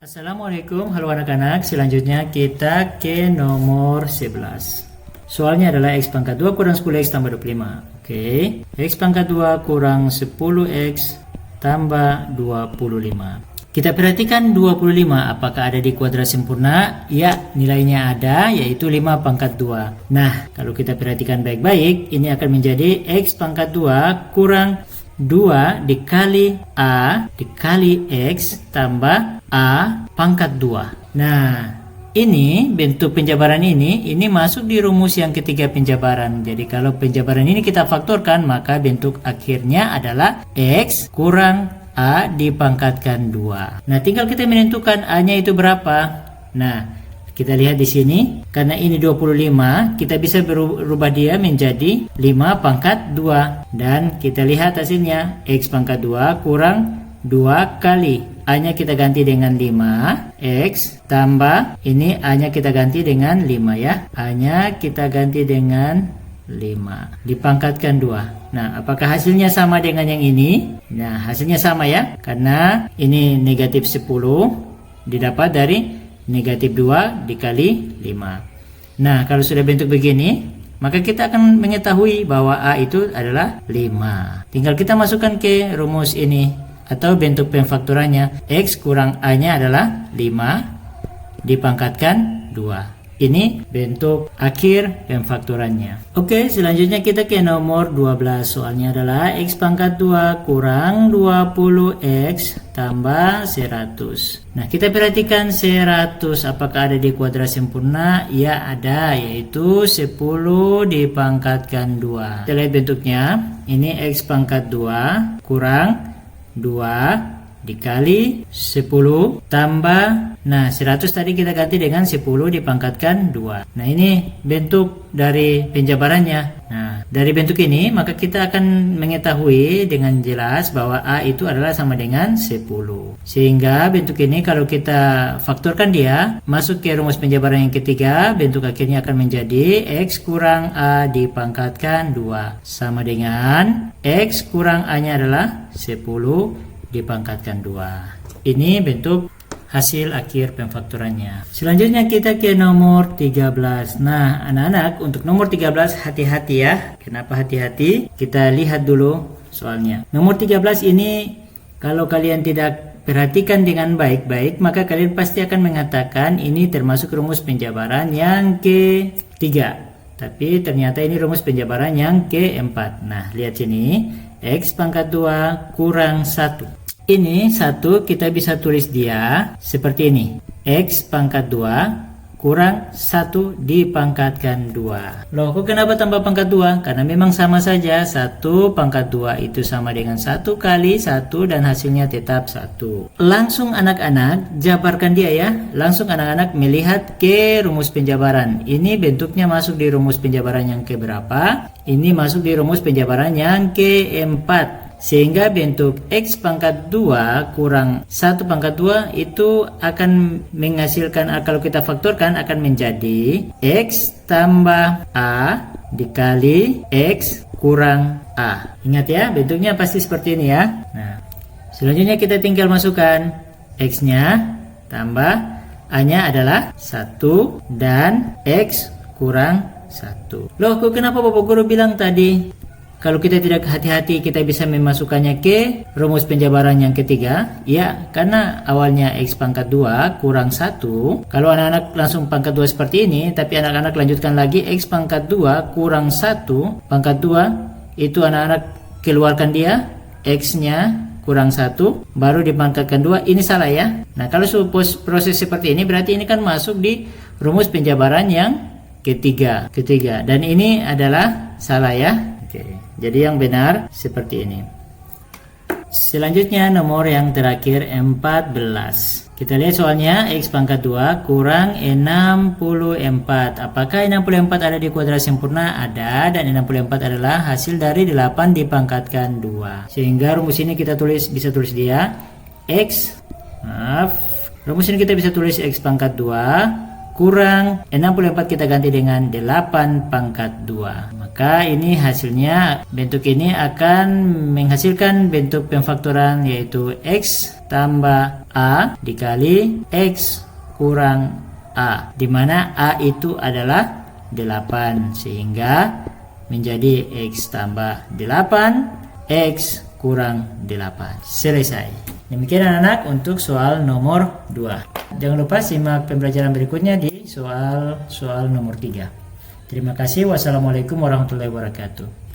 Assalamualaikum, halo anak-anak. Selanjutnya kita ke nomor 11. Soalnya adalah X pangkat 2 kurang 10X tambah 25. Oke. X pangkat 2 kurang 10X tambah 25. Kita perhatikan 25 apakah ada di kuadrat sempurna? Ya, nilainya ada, yaitu 5 pangkat 2. Nah, kalau kita perhatikan baik-baik, ini akan menjadi X pangkat 2 kurang 2 dikali A dikali X tambah A pangkat 2. Nah, ini bentuk penjabaran ini masuk di rumus yang ketiga penjabaran. Jadi kalau penjabaran ini kita faktorkan, maka bentuk akhirnya adalah X kurang A dipangkatkan 2. Nah, tinggal kita menentukan A-nya itu berapa. Nah, kita lihat di sini, karena ini 25, kita bisa berubah dia menjadi 5 pangkat 2. Dan kita lihat hasilnya, X pangkat 2 kurang 2 kali A-nya kita ganti dengan 5, X tambah, ini A-nya kita ganti dengan 5 ya. A-nya kita ganti dengan 5, dipangkatkan 2. Nah, apakah hasilnya sama dengan yang ini? Nah, hasilnya sama ya, karena ini negatif 10 didapat dari negatif 2 dikali 5. Nah, kalau sudah bentuk begini, maka kita akan mengetahui bahwa A itu adalah 5. Tinggal kita masukkan ke rumus ini, atau bentuk pemfaktorannya. X kurang A-nya adalah 5 dipangkatkan 2. Ini bentuk akhir pemfaktorannya. Oke, selanjutnya kita ke nomor 12. Soalnya adalah X pangkat 2 kurang 20X tambah 100. Nah, kita perhatikan 100 apakah ada di kuadrat sempurna? Ya, ada, yaitu 10 dipangkatkan 2. Kita lihat bentuknya. Ini X pangkat 2 kurang 2 dikali 10 tambah, nah 100 tadi kita ganti dengan 10 dipangkatkan 2. Nah, ini bentuk dari penjabarannya. Nah, dari bentuk ini maka kita akan mengetahui dengan jelas bahwa A itu adalah sama dengan 10. Sehingga bentuk ini kalau kita faktorkan dia masuk ke rumus penjabaran yang ketiga, bentuk akhirnya akan menjadi X kurang A dipangkatkan 2 sama dengan X kurang A-nya adalah 10 dipangkatkan 2. Ini bentuk hasil akhir pemfaktorannya. Selanjutnya kita ke nomor 13. Nah, anak-anak, untuk nomor 13 hati-hati ya. Kenapa hati-hati? Kita lihat dulu soalnya. Nomor 13 ini kalau kalian tidak perhatikan dengan baik-baik, maka kalian pasti akan mengatakan ini termasuk rumus penjabaran yang ketiga. Tapi ternyata ini rumus penjabaran yang keempat. Nah, lihat sini. X pangkat 2 kurang 1. Ini 1 kita bisa tulis dia seperti ini. X pangkat 2 kurang 1 dipangkatkan 2. Loh, kok kenapa tambah pangkat 2? Karena memang sama saja. 1 pangkat 2 itu sama dengan 1 kali 1 dan hasilnya tetap 1. Langsung anak-anak jabarkan dia ya. Langsung anak-anak melihat ke rumus penjabaran. Ini bentuknya masuk di rumus penjabaran yang keberapa? Ini masuk di rumus penjabaran yang keempat. Sehingga bentuk X pangkat 2 kurang 1 pangkat 2 itu akan menghasilkan, kalau kita faktorkan akan menjadi X tambah A dikali X kurang A. Ingat ya, bentuknya pasti seperti ini ya. Nah, selanjutnya kita tinggal masukkan X-nya tambah A-nya adalah 1 dan X kurang 1. Loh, kok kenapa Bapak Guru bilang tadi kalau kita tidak hati-hati kita bisa memasukkannya ke rumus penjabaran yang ketiga? Ya, karena awalnya X pangkat 2 kurang 1. Kalau anak-anak langsung pangkat 2 seperti ini, tapi anak-anak lanjutkan lagi X pangkat 2 kurang 1 pangkat 2, itu anak-anak keluarkan dia, X-nya kurang 1 baru dipangkatkan 2. Ini salah ya. Nah, kalau proses seperti ini berarti ini kan masuk di rumus penjabaran yang ketiga. Dan ini adalah salah ya. Oke, jadi yang benar seperti ini. Selanjutnya nomor yang terakhir 14. Kita lihat soalnya X pangkat 2 kurang 64. Apakah 64 ada di kuadrat sempurna? Ada, dan 64 adalah hasil dari 8 dipangkatkan 2. Sehingga rumus ini kita bisa tulis dia rumus ini kita bisa tulis X pangkat 2 kurang 64 kita ganti dengan 8 pangkat 2. Maka ini hasilnya, bentuk ini akan menghasilkan bentuk pemfaktoran yaitu X tambah A dikali X kurang A, di mana A itu adalah 8, sehingga menjadi X tambah 8 X kurang 8. Selesai. Demikian anak-anak untuk soal nomor 2. Jangan lupa simak pembelajaran berikutnya di soal nomor 3. Terima kasih. Wassalamualaikum warahmatullahi wabarakatuh.